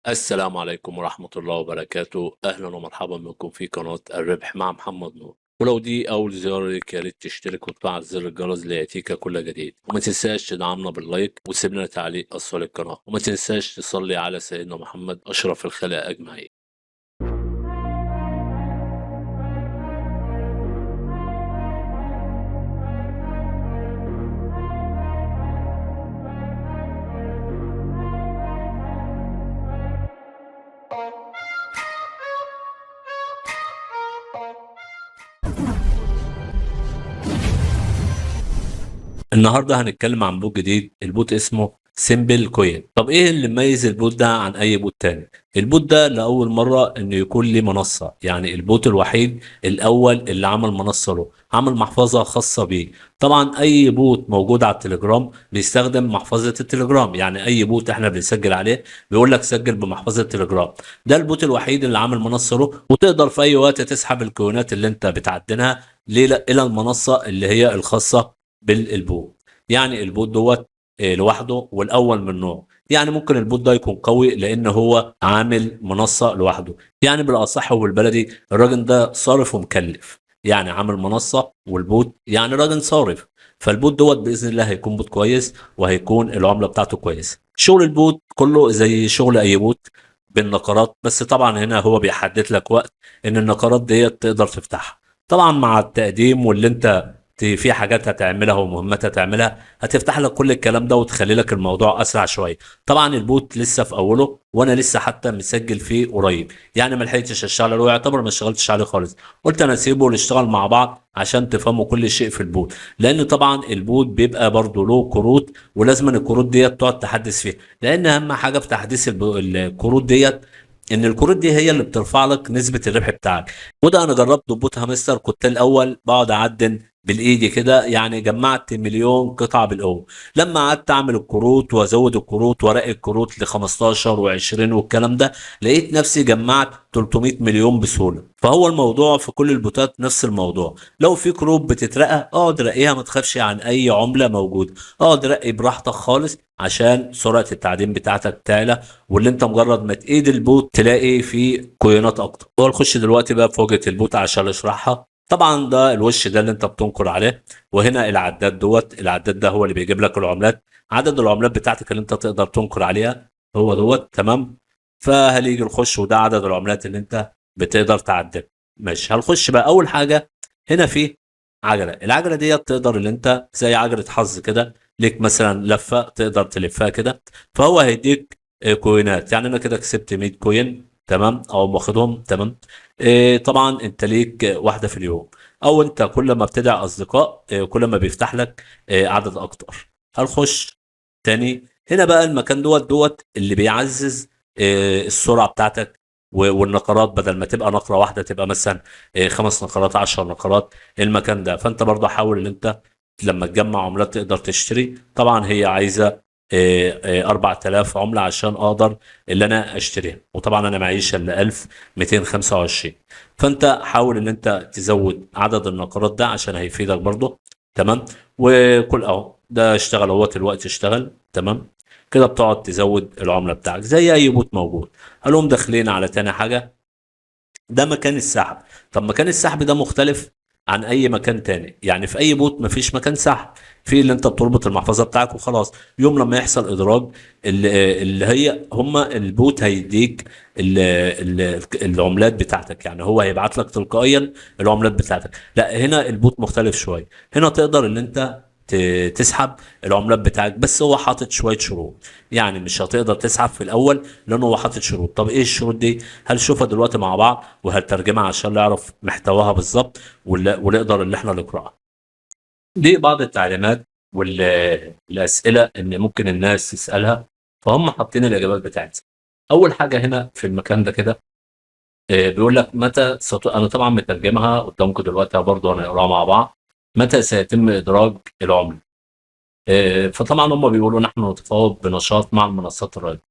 السلام عليكم ورحمة الله وبركاته. أهلا ومرحبا بكم في قناة الربح مع محمد نور. ولو دي أول زيارة ليك يا ريت تشترك وتفعل زر الجرس ليأتيك كل جديد، وما تنساش تدعمنا باللايك وتسيب لنا تعليق أسفل القناة، وما تنساش تصلي على سيدنا محمد أشرف الخلق أجمعين. النهارده هنتكلم عن بوت جديد. البوت اسمه سيمبل كوين. طب ايه اللي مميز البوت ده عن اي بوت تاني؟ البوت ده لاول مره انه يكون ليه منصه، يعني البوت الوحيد الاول اللي عمل منصه له، عمل محفظه خاصه بيه. طبعا اي بوت موجود على التليجرام بيستخدم محفظه التليجرام، يعني اي بوت احنا بنسجل عليه بيقول لك سجل بمحفظه التليجرام. ده البوت الوحيد اللي عامل منصه له، وتقدر في اي وقت تسحب الكوينات اللي انت بتعدنها الى المنصه اللي هي الخاصه بالبوت. يعني البوت دوت لوحده والاول من نوعه. يعني ممكن البوت ده يكون قوي لان هو عامل منصه لوحده، يعني بالاصح وبالبلدي الراجل ده صارف ومكلف، يعني عامل منصه والبوت يعني راجل صارف. فالبوت دوت باذن الله هيكون بوت كويس وهيكون العمله بتاعته كويسه. شغل البوت كله زي شغل اي بوت بالنقرات، بس طبعا هنا هو بيحدد لك وقت ان النقرات ديت تقدر تفتحها. طبعا مع التقديم واللي انت في حاجات هتعملها ومهمات هتعملها هتفتح لك كل الكلام ده وتخلي لك الموضوع اسرع شويه. طبعا البوت لسه في اوله، وانا لسه حتى مسجل فيه قريب، يعني ما لحقتش اشتغل عليه، يعتبر ما اشتغلتش عليه خالص. قلت انا اسيبه ونشتغل مع بعض عشان تفهموا كل شيء في البوت، لان طبعا البوت بيبقى برضه له كروت، ولازم الكروت ديت تقعد تحدث فيها، لان اهم حاجه في تحديث الكروت ديت ان الكروت دي هي اللي بترفع لك نسبه الربح بتاعك. وده انا جربت بوت هامستر، كنت الاول بقعد اعدن بالايدي كده، يعني جمعت مليون قطعه بالاول. لما قعدت اعمل الكروت وازود الكروت وارقي الكروت ل 15 و20 والكلام ده، لقيت نفسي جمعت 300 مليون بسهوله. فهو الموضوع في كل البوتات نفس الموضوع. لو في كروت بتترقى اقعد رقيها، ما تخافش عن اي عمله موجوده، اقعد رقي براحتك خالص عشان سرعه التعدين بتاعتك تعلى، واللي انت مجرد ما تقيد البوت تلاقي فيه كوينات اكتر. هو نخش دلوقتي بقى في واجهه البوت عشان اشرحها. طبعا ده الوش ده اللي انت بتنقر عليه، وهنا العداد دوت، العداد ده هو اللي بيجيب لك العملات، عدد العملات بتاعتك اللي انت تقدر تنقر عليها هو دوت. تمام. فهنيجي نخش وده عدد العملات اللي انت بتقدر تعدل. ماشي، هنخش بقى اول حاجه. هنا في عجله، العجله ديت تقدر اللي انت زي عجله حظ كده، ليك مثلا لفه تقدر تلفها كده، فهو هيديك كوينات. يعني انا كده كسبت 100 كوين، تمام، او باخدهم. تمام. طبعا انت ليك واحده في اليوم، او انت كل ما بتدعي اصدقاء كل ما بيفتح لك عدد اكتر. هنخش تاني. هنا بقى المكان دوت اللي بيعزز السرعه بتاعتك، والنقرات بدل ما تبقى نقره واحده تبقى مثلا 5 نقرات، 10 نقرات. المكان ده فانت برضه حاول ان انت لما تجمع عملات تقدر تشتري. طبعا هي عايزه 4000 عمله عشان اقدر اللي انا اشتريها، وطبعا انا معيش الا 1225. فانت حاول ان انت تزود عدد النقرات ده عشان هيفيدك برضه. تمام. وكل اهو ده اشتغل اهوت الوقت اشتغل. تمام. كده بتقعد تزود العمله بتاعك زي اي بوت موجود. هلهم داخلين على تاني حاجه، ده مكان السحب. طب مكان السحب ده مختلف عن اي مكان تاني. يعني في اي بوت مفيش مكان سحب، في اللي انت بتربط المحفظه بتاعك وخلاص. يوم لما يحصل ادراج اللي هي هما البوت هيديك العملات بتاعتك، يعني هو هيبعت لك تلقائيا العملات بتاعتك. لا، هنا البوت مختلف شويه. هنا تقدر ان انت تسحب العملات بتاعك، بس هو حاطط شويه شروط. يعني مش هتقدر تسحب في الاول لانه هو حاطط شروط. طب ايه الشروط دي؟ هنشوفها دلوقتي مع بعض وهنترجمها عشان نعرف محتواها بالظبط، ونقدر اللي احنا نقراها. دي بعض التعليمات والاسئله اللي ممكن الناس تسالها، فهم حاطين الاجابات بتاعتها. اول حاجه هنا في المكان ده كده بيقول لك متى انا طبعا مترجمها قدامكم دلوقتي برضه هنقراها مع بعض. متى سيتم ادراج العمله؟ فطبعا هم بيقولوا نحن نتفاوض بنشاط مع المنصات الرائده.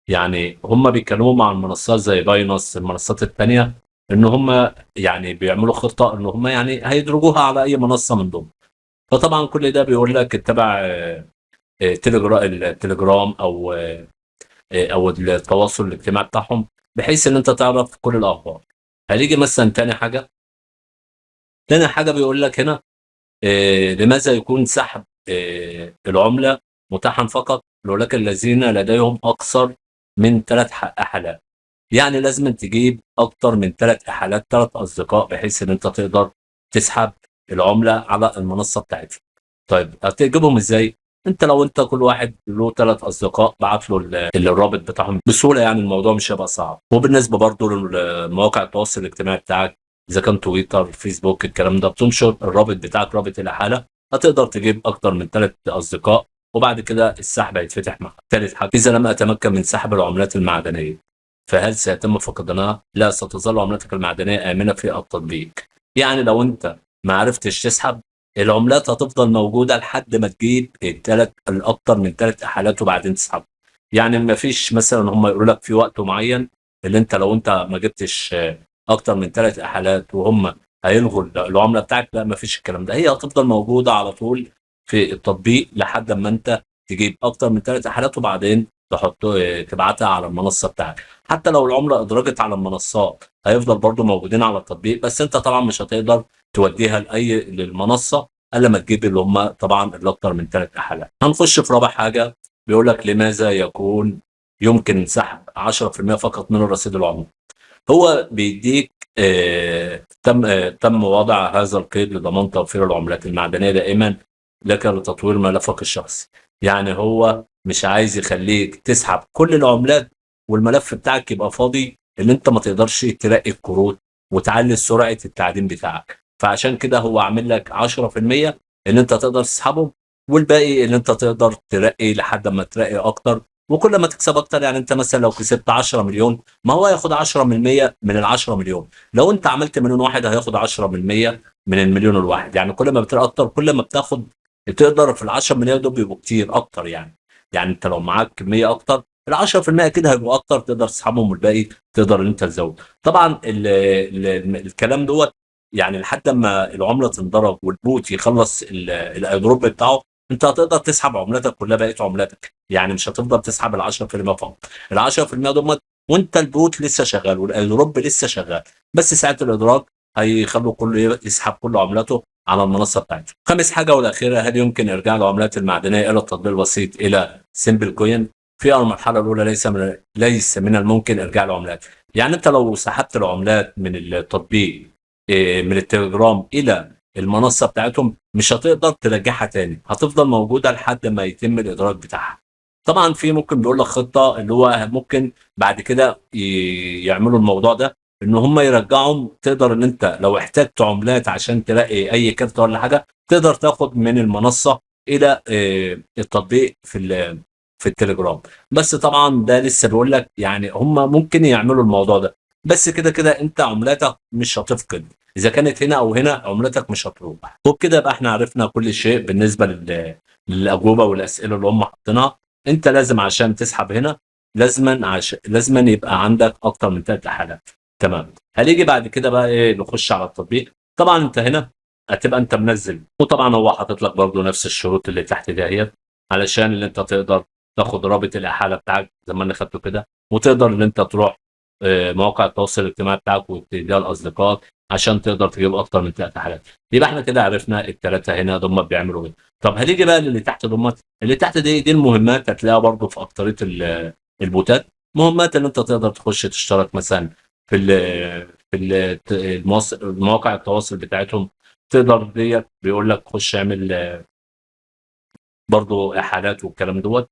يعني هم بيتكلموا مع المنصات زي باينانس، المنصات التانية، ان هم يعني بيعملوا خطة ان هم يعني هيدرجوها على اي منصة من ضمن. فطبعا كل ده بيقول لك اتبع التليجرام او او التواصل الاجتماعي بتاعهم، بحيث ان انت تعرف كل الاخبار. هنيجي مثلا تاني حاجه بيقول لك هنا لماذا يكون سحب العمله متاحا فقط لولاك الذين لديهم اكثر من 3 احالات. يعني لازم تجيب اكتر من 3 احالات، 3 اصدقاء، بحيث ان انت تقدر تسحب العمله على المنصه بتاعتهم. طيب هتجيبهم ازاي؟ انت لو انت كل واحد له 3 اصدقاء بعت له الرابط بتاعهم بسهوله، يعني الموضوع مش هيبقى صعب. وبالنسبه برضه لمواقع التواصل الاجتماعي بتاعك، اذا كان تويتر، فيسبوك، الكلام ده، بتنشر الرابط بتاعك، رابط الاحاله، هتقدر تجيب اكتر من 3 اصدقاء، وبعد كده السحب هيتفتح معك. ثالث حاجه، اذا لم اتمكن من سحب العملات المعدنيه فهل سيتم فقدانها؟ لا، ستظل عملتك المعدنيه امنه في التطبيق. يعني لو انت ما عرفتش تسحب، العملات هتفضل موجوده لحد ما تجيب الاكتر من 3 احالات وبعدين تسحب. يعني ما فيش مثلا هم يقولوا لك في وقت معين اللي انت لو انت ما جبتش اكتر من 3 احالات وهم هيلغوا العمله بتاعك. لا، ما فيش الكلام ده، هي هتفضل موجوده على طول في التطبيق لحد ما انت تجيب اكتر من 3 احالات وبعدين تبعتها على المنصه بتاعتك. حتى لو العمله ادرجت على المنصات هيفضل برضو موجودين على التطبيق، بس انت طبعا مش هتقدر توديها للمنصه الا ما تجيب اللي هم طبعا اللي اكتر من 3 احالات. هنخش في رابع حاجه، بيقول لك لماذا يمكن سحب 10% فقط من الرصيد العمري. هو بيديك تم وضع هذا القيد لضمان توفير العملات المعدنيه دائما لك لتطوير ملفك الشخصي. يعني هو مش عايز يخليك تسحب كل العملات والملف بتاعك يبقى فاضي، اللي انت ما تقدرش ترقي الكروت وتعلي سرعه التعدين بتاعك. فعشان كده هو عامل لك 10% اللي انت تقدر تسحبهم، والباقي اللي انت تقدر ترقي لحد ما ترقي اكتر، وكل ما تكسب اكتر. يعني انت مثلا لو كسبت 10 مليون، ما هو هياخد 10% من ال 10 مليون. لو انت عملت مليون واحد هياخد 10% من المليون الواحد. يعني كل ما بترقى اكتر كل ما بتاخد، تقدر في ال 10 مليون دول بيبقوا كتير اكتر. يعني انت لو معاك كميه اكتر، ال 10% اكيد هيبقوا اكتر، تقدر تسحبهم، والباقي تقدر ان انت تزود. طبعا الكلام دوت يعني لحد ما العمله تنضرب والبوت يخلص الايدروب بتاعه، انت هتقدر تسحب عملتك كلها، بقيت عملتك. يعني مش هتفضل تسحب ال 10% فقط. ال 10% دول وانت البوت لسه شغال والايدروب لسه شغال، بس ساعه الادراك هيخلوا كله يسحب كل عملاته على المنصه بتاعته. خامس حاجه والاخيره، هل يمكن ارجاع العملات المعدنيه الى التطبيق البسيط الى سيمبل كوين؟ في المرحله الاولى ليس من الممكن ارجاع العملات. يعني انت لو سحبت العملات من التطبيق من التليجرام الى المنصه بتاعتهم، مش هتقدر ترجعها تاني، هتفضل موجوده لحد ما يتم الادراك بتاعها. طبعا في ممكن بيقول لك خطه اللي هو ممكن بعد كده يعملوا الموضوع ده، ان هم يرجعهم. تقدر ان انت لو احتجت عملات عشان تلاقي اي كارت ولا حاجه، تقدر تاخد من المنصه الى التطبيق في التليجرام. بس طبعا ده لسه بيقول لك، يعني هم ممكن يعملوا الموضوع ده، بس كده كده انت عملاتك مش هتفقد. اذا كانت هنا او هنا عملتك مش هتروح. وبكده يبقى احنا عرفنا كل شيء بالنسبه للاجوبه والاسئله اللي هم حاطينها. انت لازم عشان تسحب هنا لازما يبقى عندك اكتر من 3 حالات. تمام. هنيجي بعد كده بقى ايه، نخش على التطبيق. طبعا انت هنا هتبقى انت منزل، وطبعا هو حاطط لك برضو نفس الشروط اللي تحت دهيت علشان اللي انت تقدر تاخد رابط الاحاله بتاعك زي ما انا خدته كده، وتقدر ان انت تروح مواقع التواصل الاجتماعي بتاعك وتديها لاصدقائك عشان تقدر تجيب اكتر من 3 حالات. يبقى احنا كده عرفنا الثلاثه هنا هم بيعملوا ايه. طب هنيجي بقى للي تحت ضمت. اللي تحت دي المهمات، هتلاقيها برضو في اكتريه البوتات. مهمات اللي انت تقدر تخش تشترك مثلا في المواقع التواصل بتاعتهم. تقدر ديت بيقول لك خش اعمل برضو احالات والكلام دوت.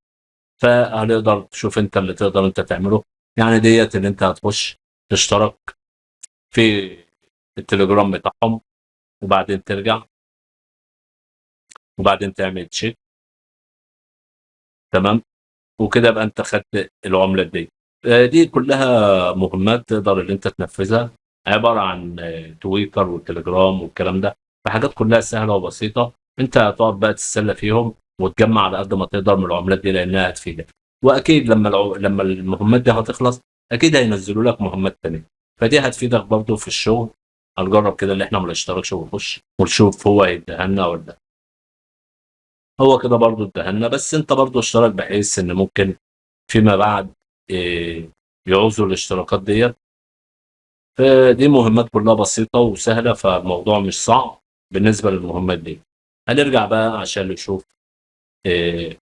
فهنقدر تشوف انت اللي تقدر انت تعمله. يعني ديت اللي انت هتخش تشترك في التليجرام بتاعهم، وبعدين ترجع، وبعدين تعمل تشيك. تمام. وكده يبقى انت خدت العمله دي. دي كلها مهمات تقدر ان انت تنفذها، عباره عن تويتر والتليجرام والكلام ده. فحاجات كلها سهله وبسيطه، انت هتقعد بقى تتسلى فيهم وتجمع على قد ما تقدر من العملات دي لانها هتفيدك. واكيد لما المهمات دي هتخلص اكيد هينزلوا لك مهمات تانيه، فدي هتفيدك برضو في الشغل. هنجرب كده اللي احنا ما نشتركش ونخش ونشوف هو هيديها لنا ولا لا. هو كده برضو اداها لنا، بس انت برضو اشترك بحيث ان ممكن فيما بعد يعوزوا الاشتراكات ديت. فدي مهمات كلها بسيطة وسهلة، فالموضوع مش صعب بالنسبة للمهمات دي. هنرجع بقى عشان نشوف آه،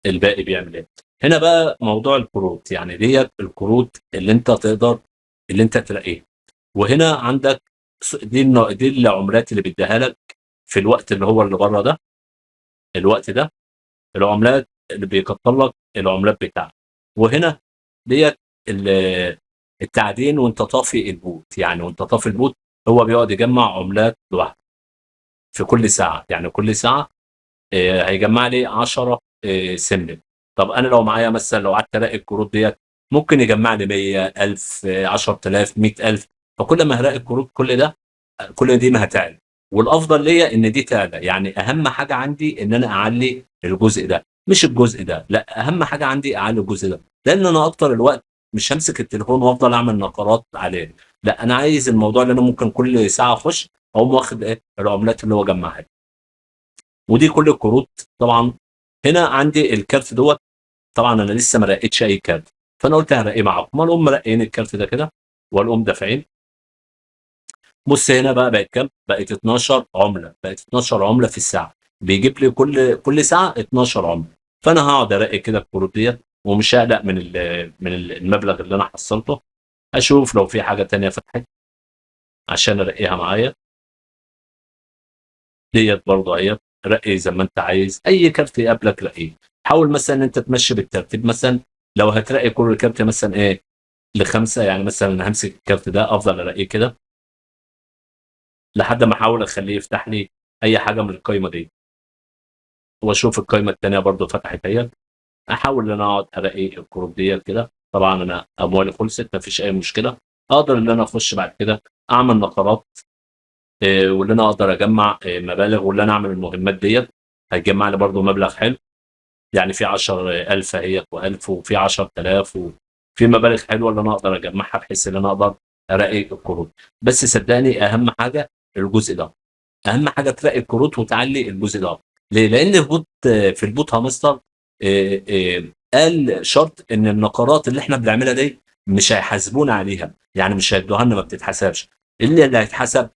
الباقي بيعمل ايه. هنا بقى موضوع الكروت، يعني ديت الكروت اللي انت تقدر اللي انت تلاقيها. وهنا عندك دي العملات اللي بيديها لك في الوقت اللي هو اللي بره ده. الوقت ده العملات اللي بيكتر لك العملات بتاعتك. وهنا ديت ال- التعدين وانت طافي البوت، يعني وانت طافي البوت هو بيقعد يجمع عملات لوحده في كل ساعه، يعني كل ساعه هيجمع لي 10 سلم. طب انا لو معايا مثلا، لو قعدت الاقي الكروت ديت ممكن يجمع لي 100 1000 10000 100000. فكل ما هلاقي الكروت كل ده، كل دي ما هتعلى. والافضل ليا ان دي تعلى، يعني اهم حاجه عندي ان انا اعلي الجزء ده مش الجزء ده، لا اهم حاجه عندي اعلي الجزء ده، لان انا اكتر الوقت مش همسك التليفون وافضل اعمل نقرات عليه. لا انا عايز الموضوع اللي انا ممكن كل ساعه اخش اقوم واخد ايه العملات اللي هو جمعها. ودي كل الكروت طبعا. هنا عندي الكارت دوت. طبعا انا لسه ما رقيتش اي كارت، فانا قلت هرقيه معاكم. انا اقوم مرقين الكارت ده كده واقوم دافعين. بص هنا بقى بقت كام؟ بقت 12 عمله، بقت 12 عمله في الساعه. بيجيب لي كل ساعه 12 عمله. فانا هقعد ارقي كده الكروت ديت، ومش هقلق من المبلغ اللي انا حصلته. اشوف لو في حاجه تانية فتحت عشان ارقيها معايا. ديت برضه اهي. رقي زي ما انت عايز، اي كارت يقابلك رقيه. حاول مثلا ان انت تمشي بالترتيب، مثلا لو هترقي كل كارت مثلا ايه لخمسه، يعني مثلا همسك الكارت ده افضل ارقيه كده لحد ما احاول اخليه يفتح لي اي حاجه من القايمه دي. واشوف القايمه الثانيه برضه فتحت اهي. احاول ان انا اقعد ارقي الكروت ديت كده. طبعا انا اموالي خلصت مفيش اي مشكله. اقدر ان انا اخش بعد كده اعمل نقرات، واللي انا اقدر اجمع مبالغ، واللي انا اعمل المهمات ديت هيجمع لي برضه مبلغ حلو. يعني في 10,000 اهيت و1000 وفي 10,000 وفي مبالغ حلوه اللي انا اقدر اجمعها بحيث ان انا اقدر اراقي الكروت. بس صدقني اهم حاجه الجزء ده. اهم حاجه تراقي الكروت وتعلي الجزء ده. ليه؟ لان في البوت هامستر قال شرط ان النقرات اللي احنا بنعملها دي مش هيحاسبونا عليها، يعني مش هيدوها لنا، ما بتتحسبش. اللي هيتحسب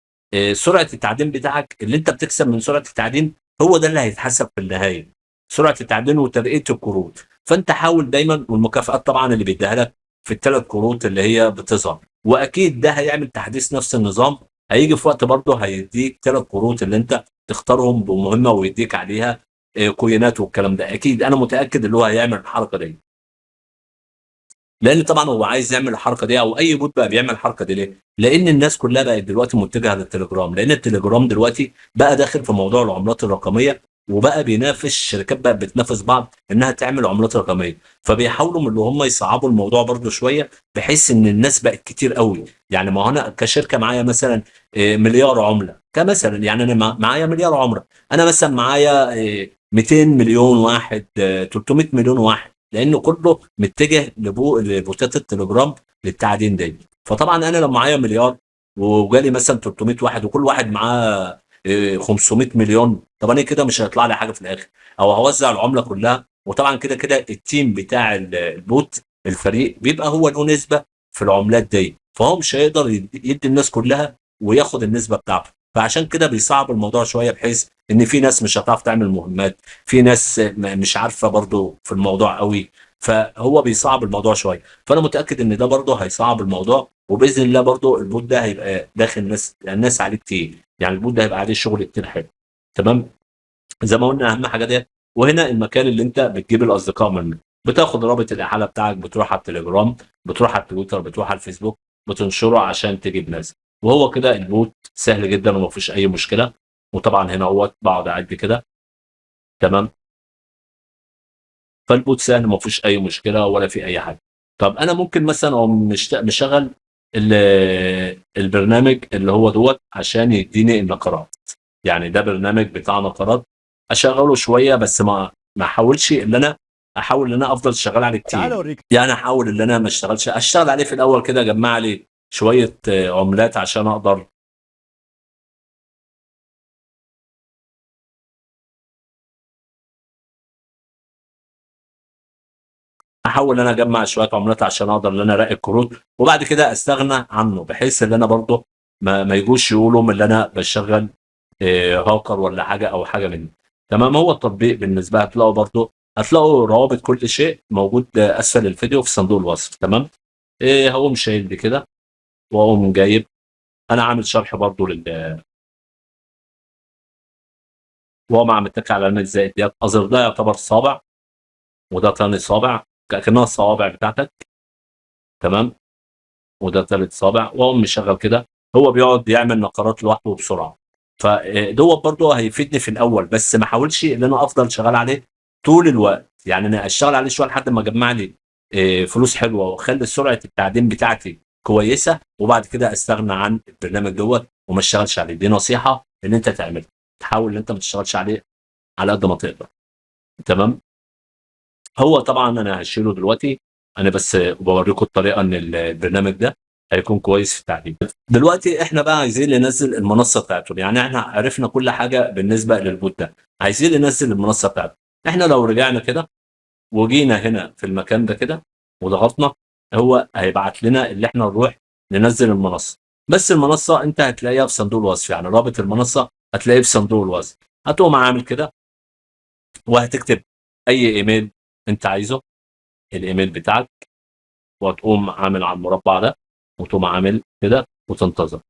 سرعه التعدين بتاعك، اللي انت بتكسب من سرعه التعدين هو ده اللي هيتحسب في النهايه. سرعه التعدين وترقيه الكروت. فانت حاول دايما، والمكافآت طبعا اللي بيديها لك في الثلاث كروت اللي هي بتظهر. واكيد ده هيعمل تحديث نفس النظام. هيجي في وقت برضه هيديك ثلاث كروت اللي انت تختارهم بمهمه ويديك عليها كوينات والكلام ده. اكيد انا متاكد اللي هو هيعمل الحركه دي، لان طبعا هو عايز يعمل الحركه دي، او اي بوت بقى بيعمل الحركه دي. ليه؟ لان الناس كلها بقت دلوقتي متجهه للتليجرام، لان التليجرام دلوقتي بقى داخل في موضوع العملات الرقميه، وبقى بينافس الشركات، بقى بتنافس بعض انها تعمل عملات رقميه. فبيحاولوا من اللي هم يصعبوا الموضوع برضو شويه، بحيث ان الناس بقت كتير قوي. يعني ما هو انا كشركه معايا مثلا مليار عمله كمثلا، يعني انا معايا مليار عمله. انا مثلا معايا 200 مليون واحد، 300 مليون واحد، لانه كله متجه لبوتات التليجرام للتعدين دي. فطبعا انا لو معايا مليار وجالي مثلا 300 واحد وكل واحد معاه 500 مليون، طب انا كده مش هيطلع لي حاجه في الاخر، او هوزع العمله كلها. وطبعا كده كده التيم بتاع البوت، الفريق بيبقى هو له نسبه في العملات دي، فهو مش هيقدر يدي الناس كلها وياخد النسبه بتاعته. فعشان كده بيصعب الموضوع شويه، بحيث ان في ناس مش هتعرف تعمل مهمات، في ناس مش عارفه برضو في الموضوع قوي. فهو بيصعب الموضوع شويه. فانا متاكد ان ده برضو هيصعب الموضوع، وباذن الله برضو البوت ده هيبقى داخل الناس عليه كتير، يعني البوت ده هيبقى عليه شغل كتير حلو. تمام. زي ما قلنا اهم حاجه ديت. وهنا المكان اللي انت بتجيب الاصدقاء منه. بتاخد رابط الاحاله بتاعك، بتروح على التليجرام، بتروح على التويتر، بتروح على الفيسبوك، بتنشره عشان تجيب ناس. وهو كده البوت سهل جدا وما فيش اي مشكله. وطبعا هنا هو بقعد اعد كده. تمام. فالبوت سهل ما فيش اي مشكله ولا في اي حاجه. طب انا ممكن مثلا او مشغل البرنامج اللي هو دوت عشان يديني النقرات. يعني ده برنامج بتاع نقرات، اشغله شويه بس ما احاولش ان انا احاول ان انا افضل شغال عليه تعال كتير. اوريك. يعني احاول ان انا ما اشتغل عليه في الاول كده، اجمع لي شويه عملات عشان اقدر احاول ان انا اجمع شويه عملات عشان اقدر ان انا اراقب كروت، وبعد كده استغنى عنه بحيث ان انا برضه ما يجوش يقولوا من اللي انا بشغل هاكر ولا حاجه او حاجه مني. تمام. هو التطبيق بالنسبه هتلاقوا برضه، هتلاقوا روابط كل شيء موجود اسفل الفيديو في صندوق الوصف. تمام. هقوم شايل دي كده واقوم جايب، انا عامل شرح برضه وهو مع متك على علامه زائد ديت اظهر ده يعتبر صابع، وده تاني صابع كأنها الصوابع بتاعتك. تمام. وده تالت صابع، واقوم مشغل كده. هو بيقعد يعمل نقرات لوحده بسرعه، فدوت برضه هيفيدني في الاول، بس ما احاولش ان انا افضل شغال عليه طول الوقت. يعني انا اشتغل عليه شويه لحد ما اجمع لي فلوس حلوه واخلي سرعه التعدين بتاعتي كويسه، وبعد كده استغنى عن البرنامج دوت وما اشتغلش عليه. دي نصيحه ان انت تعملها، تحاول ان انت ما تشتغلش عليه على قد ما تقدر. تمام. هو طبعا انا هشيله دلوقتي، انا بس بوريكم الطريقه ان البرنامج ده هيكون كويس في التعديل. دلوقتي احنا بقى عايزين ننزل المنصه بتاعته، يعني احنا عرفنا كل حاجه بالنسبه للبوت ده، عايزين ننزل المنصه بتاعته. احنا لو رجعنا كده وجينا هنا في المكان ده كده وضغطنا، هو هيبعت لنا اللي احنا نروح ننزل المنصه. بس المنصه انت هتلاقيها في صندوق الوصف، يعني رابط المنصه هتلاقيه في صندوق الوصف. هتقوم عامل كده وهتكتب اي ايميل انت عايزه، الايميل بتاعك، وتقوم عامل على المربع ده وتقوم عامل كده وتنتظر.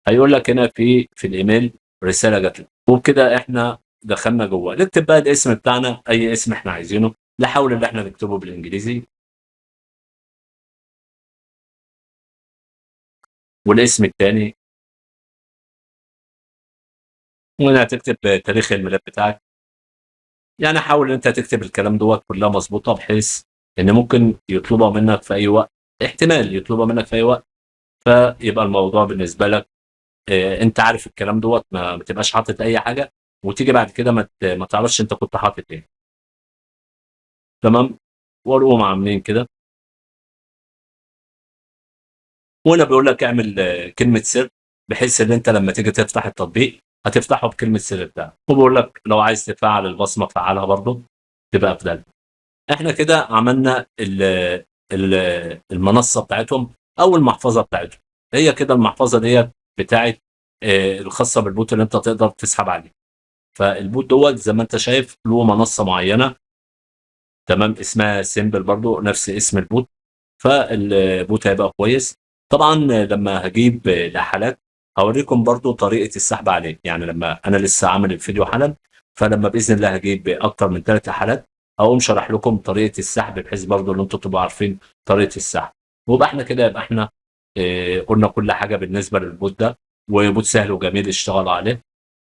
هيقول لك هنا في الايميل رساله جات لك، وبكده احنا دخلنا جوه. نكتب بقى الاسم بتاعنا، اي اسم احنا عايزينه، نحاول ان احنا نكتبه بالانجليزي، والاسم الثاني، وهنا هتكتب تاريخ الميلاد بتاعك. يعني حاول ان انت تكتب الكلام دوت كلها مظبوطه، بحيث ان ممكن يطلبها منك في اي وقت، احتمال يطلبها منك في اي وقت، فيبقى الموضوع بالنسبه لك انت عارف الكلام دوت، ما تبقاش حاطط اي حاجه وتيجي بعد كده ما تعرفش انت كنت حاطط ايه. تمام. ونقوم عاملين كده، وهنا بيقول لك اعمل كلمه سر، بحيث ان انت لما تيجي تفتح التطبيق هتفتحه بكلمه سر بتاعك. وبيقول لك لو عايز تفعل البصمه فعلها برضه تبقى افضل. احنا كده عملنا المنصه بتاعتهم او المحفظه بتاعتهم. هي كده المحفظه ديت بتاعت الخاصه بالبوت اللي انت تقدر تسحب عليه. فالبوت دوت زي ما انت شايف له منصه معينه، تمام، اسمها سيمبل برضو نفس اسم البوت. فالبوت هيبقى كويس. طبعا لما هجيب الاحالات هوريكم برضو طريقه السحب عليه، يعني لما انا لسه عامل الفيديو حالا، فلما باذن الله هجيب اكتر من 3 حالات هقوم شرح لكم طريقه السحب، بحيث برضو ان انتم تبقوا عارفين طريقه السحب. ويبقى احنا كده، يبقى احنا قلنا كل حاجه بالنسبه للبوت ده، وبوت سهل وجميل اشتغلوا عليه.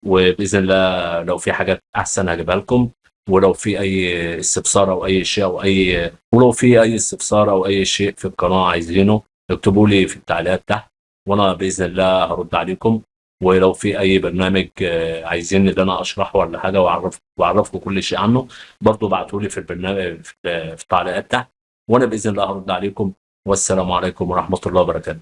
وباذن الله لو في حاجات احسن هجيبها لكم. ولو في اي استفسار او اي شيء او اي ولو في اي استفسار او اي شيء في القناه عايزينه اكتبوا لي في التعليقات تحت، وانا باذن الله هرد عليكم. ولو في اي برنامج عايزين ان انا اشرحه ولا حاجه واعرفكم كل شيء عنه، برضه ابعتوا لي في البرنامج في التعليقات تحت، وانا باذن الله هرد عليكم. والسلام عليكم ورحمه الله وبركاته.